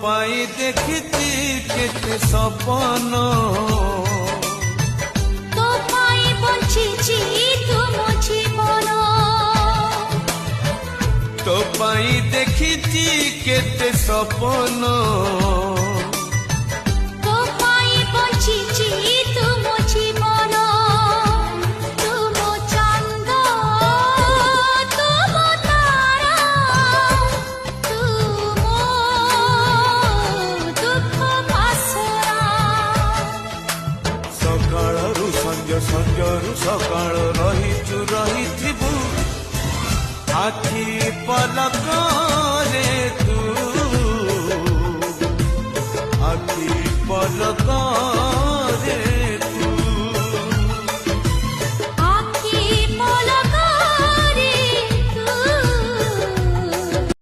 পাই দেখিছি কেতে সপন তো পাই বঞ্চিছি তুম জীবন তো পাই দেখিছি কেতে সপন